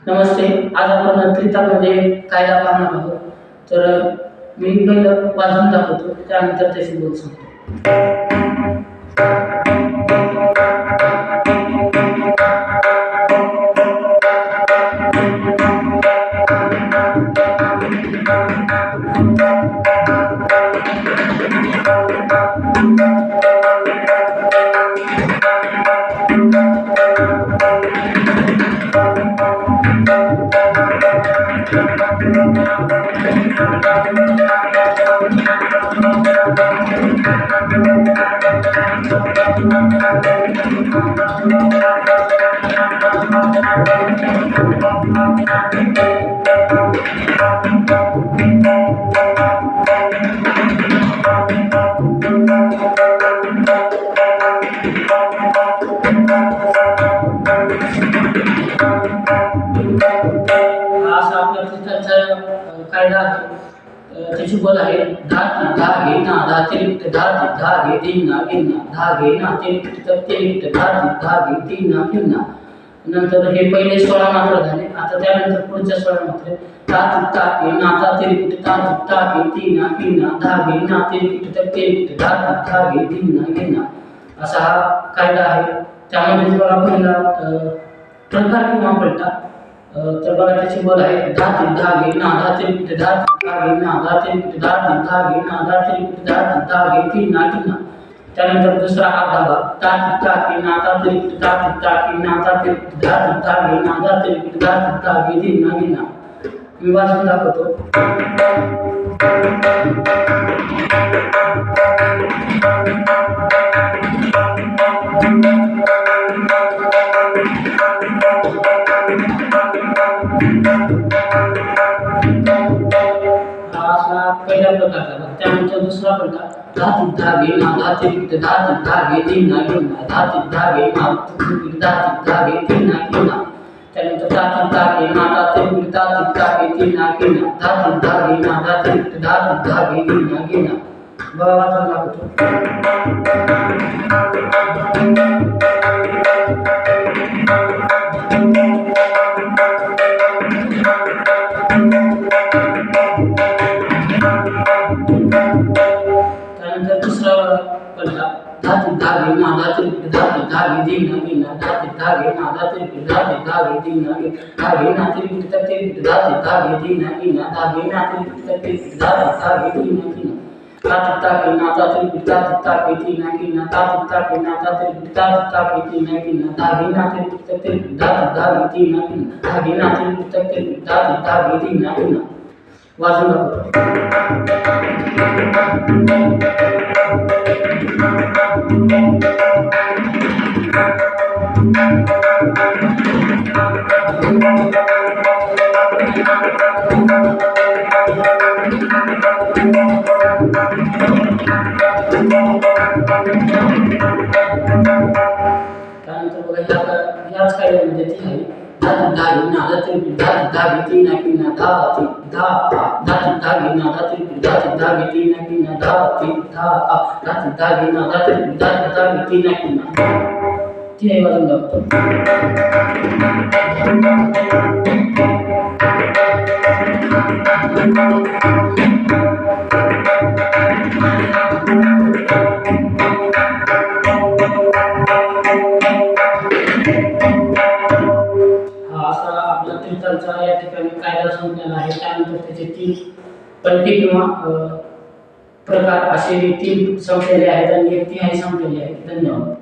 नमस्ते. आज आपण त्रितामध्ये कायदा पाहणार आहोत. तर मी पहिलं वाचून दाखवतो, त्यानंतर त्याची बोल सांगतो. असा आपल्या पुस्तकाचा कायदा आहे. त्याची बोल आहे धा घे ना धा तिरिक्त धा घे तीन ना गिन्ना धा घे ना तिरिक्त धा घे तीन ना गिन्ना. नंतर हे पहिले 16 मात्रा झाले. आता त्यानंतर पुढच्या 16 मात्रे ता घे ना ता तिरिक्त ता घे तीन ना गिन्ना धा घे ना तिरिक्त धा घे तीन ना गिन्ना. असा हा कायदा आहे. त्यामध्ये बघा पहिला प्रकार किंवा पलटा. तर बघा त्याची बोल आहे धा घे ना धा तिरिक्त धा घे ना धा तिरिक्त धा घे ना धा तिरिक्त धा घे तीन ना गिन्ना. त्यानंतर दुसरा अर्धा भाग ता घे ना ता तिरिक्त घे ना ता तिरिक्त धा घे ना धा तिरिक्त धा घे तीन ना गिन्ना. मी वाचून दाखवतो. पहिला प्रकार झाला. त्यानंतर दुसरा प्रकार धा घे ना धा तिरिक्त धा घे तीन ना गिन्ना धा घे ना तिरिक्त धा घे तीन ना गिन्ना. त्यानंतर धा घे ना धा तिरिक्त घे तीन ना गिन्ना धा घे ना धा तिरिक्त धा घे तीन ना गिन्ना. बघा वाचून दाखवतो. त्यानंतर दुसरा पलटा धा घे ना धा तिरिक्त धा घे तीन ना गिन्ना धा घे ना धा तिरिक्त धा घे तीन ना गिन्ना धा घे ना तिरिक्त धा घे तीन ना गिन्ना धा घे ना तिरिक्त धा घे तीन ना गिन्ना. ता घे ना ता तिरिक्त घे तीन ना गिन्ना ता घे ना ता तिरिक्त घे तीन ना गिन्ना धा घे ना तिरिक्त धा घे तीन ना गिन्ना धा घे ना तिरिक्त धा घे तीन ना गिन्ना. वाचून दाखवतो. त्यानंतर बघा ह्याच कायद्यामध्ये ती आहे धा घे ना धा तिरिक्त धा घे तीन ना गिन्ना धा घे ना धा तिरिक्त धा घे तीन ना गिन्ना धा घे ना धा तिरिक्त धा घे तीन ना गिन्ना. ती आहे वाचून दाखवतो. असा आपला त्रितालचा या ठिकाणी कायदा संपलेला आहे. त्यानंतर त्याचे 3 पलटे किंवा प्रकार असे 3 संपलेले आहेत आणि एक तिहाई संपलेले आहे. धन्यवाद.